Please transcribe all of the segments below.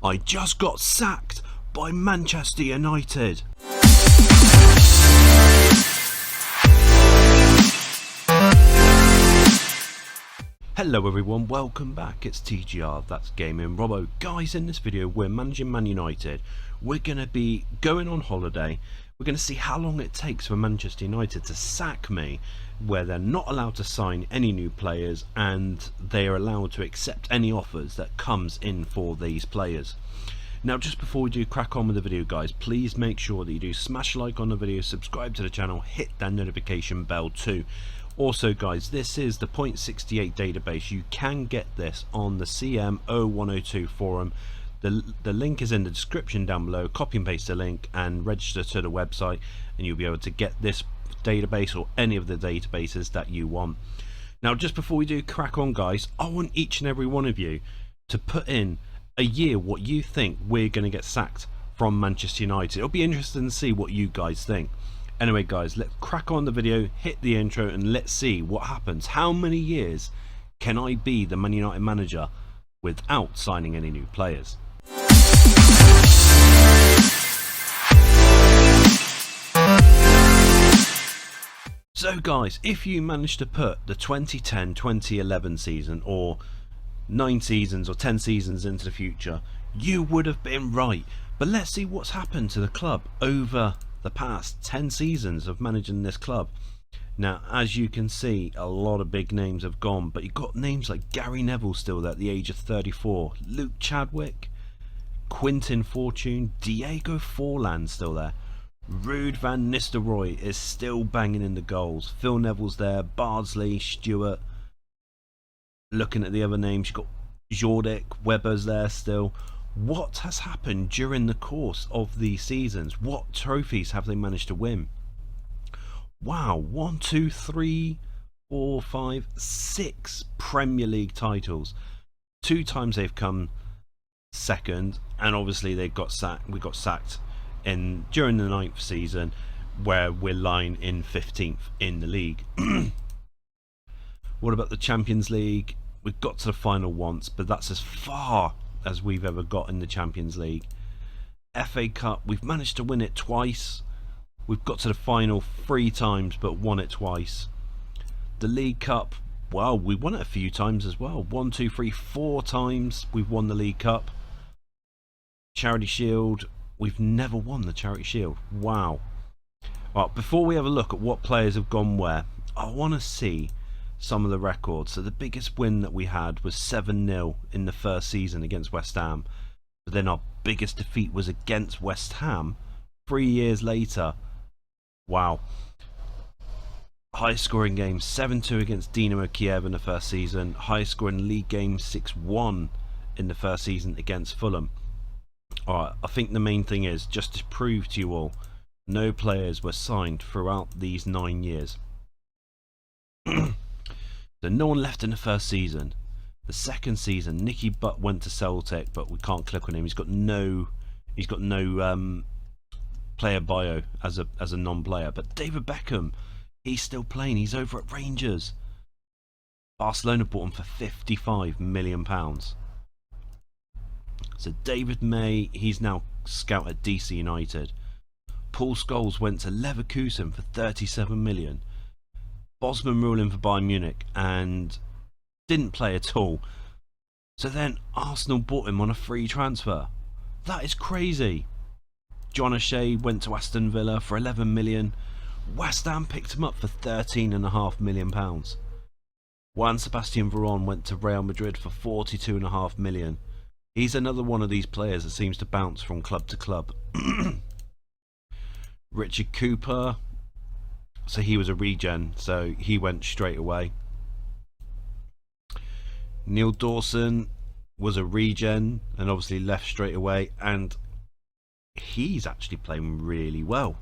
I just got sacked by Manchester United. Hello everyone, welcome back. It's TGR, that's Gaming Robo. Guys, in this video we're managing Man United. We're going to be going on holiday. We're going to see how long it takes for Manchester United to sack me, where they're not allowed to sign any new players and they are allowed to accept any offers that comes in for these players. Now, just before we do crack on with the video, guys, please make sure that you do smash a like on the video, subscribe to the channel, hit that notification bell too. Also, guys, this is the .68 database. You can get this on the CM0102 forum. The link is in the description down below. Copy and paste the link and register to the website, and you'll be able to get this database or any of the databases that you want. Now, just before we do crack on, guys, I want each and every one of you to put in a year what you think we're going to get sacked from Manchester United. It'll be interesting to see what you guys think. Anyway, guys, let's crack on the video, hit the intro, and let's see what happens. How many years can I be the Man United manager without signing any new players? So, guys, if you manage to put the 2010-2011 season, or 9 seasons or 10 seasons into the future, you would have been right. But let's see what's happened to the club over the past 10 seasons of managing this club. Now, as you can see, a lot of big names have gone, but you've got names like Gary Neville still there at the age of 34, Luke Chadwick, Quintin Fortune, Diego Forlan still there, Ruud van Nistelrooy is still banging in the goals, Phil Neville's there, Bardsley, Stewart. Looking at the other names, you've got Jordic, Webber's there still. What has happened during the course of these seasons? What trophies have they managed to win? Wow, 1, 2, 3, 4, 5, 6 Premier League titles. 2 times they've come second, and obviously they got sacked. We got sacked during the 9th season, where we're lying in 15th in the league. What about the Champions League? We've got to the final once, but that's as far as we've ever got in the Champions League. FA Cup, we've managed to win it twice. We've got to the final 3 times but won it twice. The League Cup, well, we won it a few times as well. 1, 2, 3, 4 times we've won the League Cup. Charity Shield, we've never won the Charity Shield. Wow. Well, before we have a look at what players have gone where, I want to see some of the records. So the biggest win that we had was 7-0 in the first season against West Ham. But then our biggest defeat was against West Ham 3 years later. Wow. Highest scoring game 7-2 against Dinamo Kiev in the first season. Highest scoring league game 6-1 in the first season against Fulham. Alright, I think the main thing is just to prove to you all, no players were signed throughout these 9 years. So no one left in the first season. The second season, Nicky Butt went to Celtic, but we can't click on him. He's got no player bio as a non-player. But David Beckham, he's still playing. He's over at Rangers. Barcelona bought him for £55 million. So David May, he's now scout at DC United. Paul Scholes went to Leverkusen for £37 million. Bosman ruling for Bayern Munich and didn't play at all. So then Arsenal bought him on a free transfer. That is crazy. John O'Shea went to Aston Villa for £11 million. West Ham picked him up for £13.5 million. Juan Sebastian Veron went to Real Madrid for £42.5 million. He's another one of these players that seems to bounce from club to club. Richard Cooper, so he was a regen, so he went straight away. Neil Dawson was a regen and obviously left straight away, and he's actually playing really well.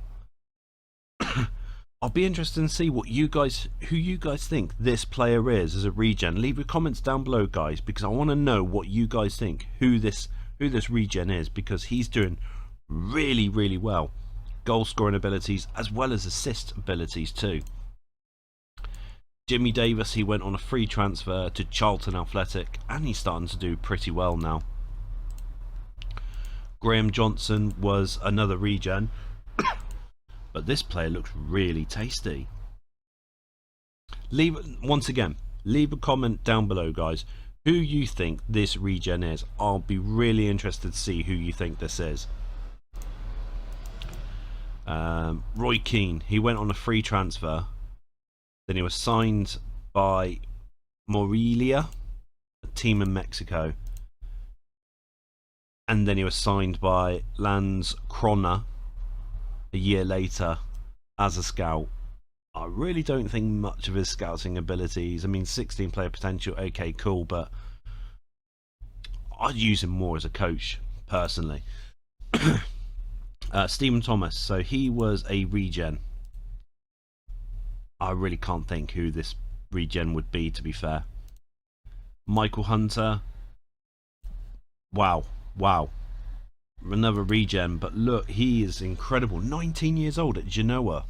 I'll be interested to see who you guys think this player is as a regen. Leave your comments down below, guys, because I want to know what you guys think, who this regen is, because he's doing really, really well. Goal scoring abilities as well as assist abilities too. Jimmy Davis, he went on a free transfer to Charlton Athletic and he's starting to do pretty well now. Graham Johnson was another regen. But this player looks really tasty. Once again, leave a comment down below, guys, who you think this regen is. I'll be really interested to see who you think this is. Roy Keane, he went on a free transfer. Then he was signed by Morelia, a team in Mexico. And then he was signed by Lance Krona a year later as a scout. I really don't think much of his scouting abilities. I mean, 16 player potential, okay, cool, but I'd use him more as a coach, personally. Stephen Thomas, so he was a regen. I really can't think who this regen would be, to be fair. Michael Hunter, wow, another regen, but look, he is incredible. 19 years old at Genoa.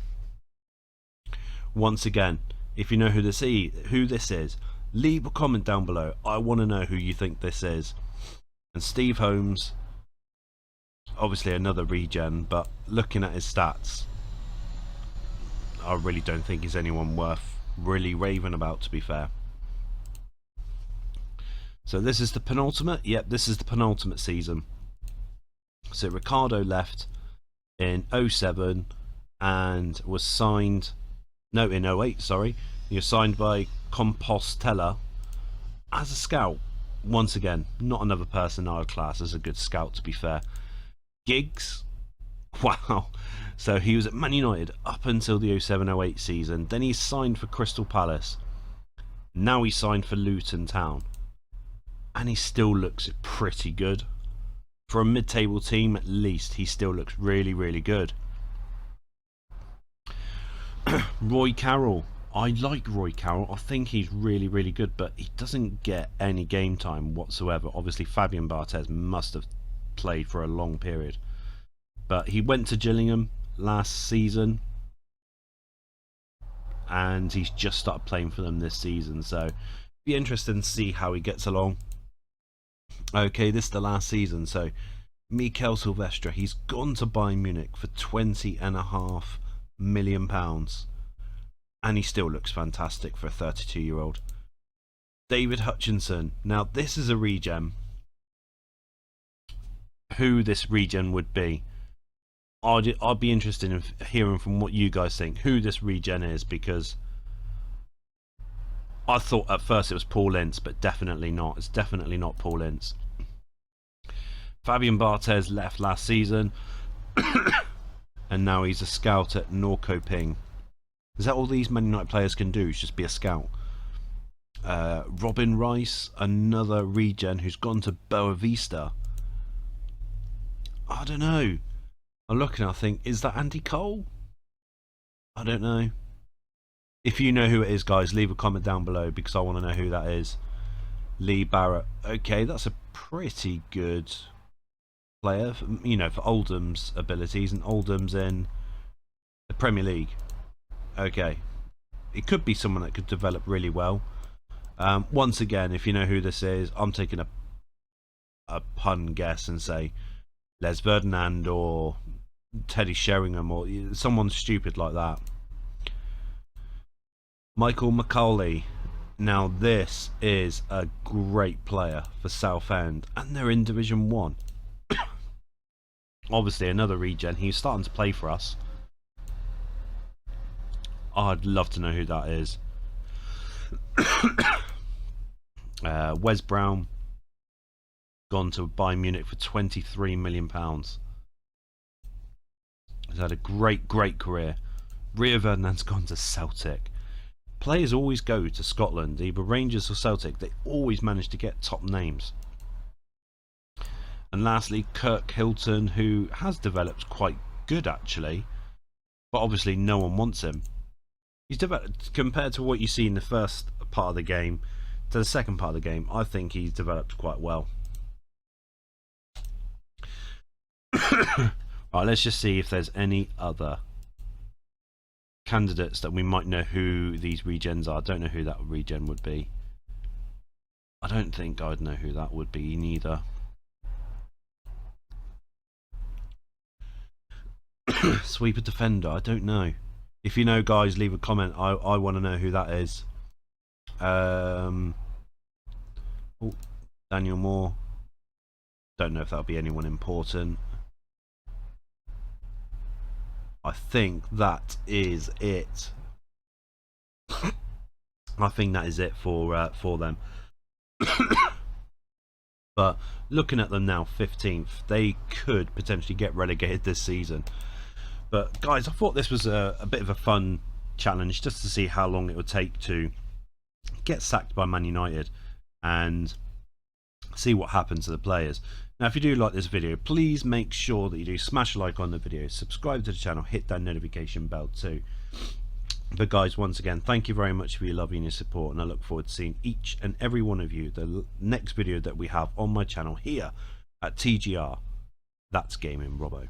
Once again, if you know who this is, leave a comment down below. I want to know who you think this is. And Steve Holmes, obviously another regen, but looking at his stats, I really don't think he's anyone worth really raving about, to be fair. So this is the penultimate. Yep, this is the penultimate season. So Ricardo left in 07 and was signed, no, in 08, sorry. He was signed by Compostela as a scout. Once again, not another person in our class as a good scout, to be fair. Giggs, wow. So he was at Man United up until the 07-08 season. Then he signed for Crystal Palace. Now he signed for Luton Town. And he still looks pretty good. For a mid-table team, at least, he still looks really, really good. Roy Carroll. I like Roy Carroll. I think he's really, really good, but he doesn't get any game time whatsoever. Obviously, Fabian Barthez must have played for a long period. But he went to Gillingham last season, and he's just started playing for them this season. So, be interesting to see how he gets along. Okay, this is the last season. So, Mikel Silvestre, he's gone to Bayern Munich for £20.5 million. And he still looks fantastic for a 32-year-old. David Hutchinson. Now, this is a regen. Who this regen would be, I'd be interested in hearing from what you guys think, who this regen is, because I thought at first it was Paul Ince, but definitely not. It's definitely not Paul Ince. Fabian Barthez left last season, and now he's a scout at Norrköping. Is that all these Man United players can do? Is just be a scout? Robin Rice, another regen who's gone to Boa Vista. I don't know. I'm looking, I think, is that Andy Cole? I don't know. If you know who it is, guys, leave a comment down below, because I want to know who that is. Lee Barrett. Okay, that's a pretty good player, you know, for Oldham's abilities, and Oldham's in the Premier League. Okay, it could be someone that could develop really well. Once again, if you know who this is, I'm taking a pun guess and say Les Ferdinand or Teddy Sheringham or someone stupid like that. Michael McCauley. Now this is a great player for Southend, and they're in Division 1. Obviously another regen. He's starting to play for us. I'd love to know who that is. Wes Brown, gone to Bayern Munich for £23 million. He's had a great career. Rio Ferdinand's gone to Celtic. Players always go to Scotland, either Rangers or Celtic. They always manage to get top names. And lastly, Kirk Hilton, who has developed quite good actually, but obviously no one wants him. He's developed, compared to what you see in the first part of the game to the second part of the game, I think he's developed quite well. Right, let's just see if there's any other candidates that we might know who these regens are. I don't know who that regen would be. I don't think I'd know who that would be neither. Sweeper defender, I don't know. If you know, guys, leave a comment. I want to know who that is. Oh, Daniel Moore. Don't know if that'll be anyone important. I think that is it. I think that is it for them. But looking at them now, 15th, they could potentially get relegated this season. But guys, I thought this was a bit of a fun challenge, just to see how long it would take to get sacked by Man United and see what happens to the players. Now, if you do like this video, please make sure that you do smash a like on the video, subscribe to the channel, hit that notification bell too. But guys, once again, thank you very much for your love and your support, and I look forward to seeing each and every one of you the next video that we have on my channel here at TGR. That's Gaming Robo.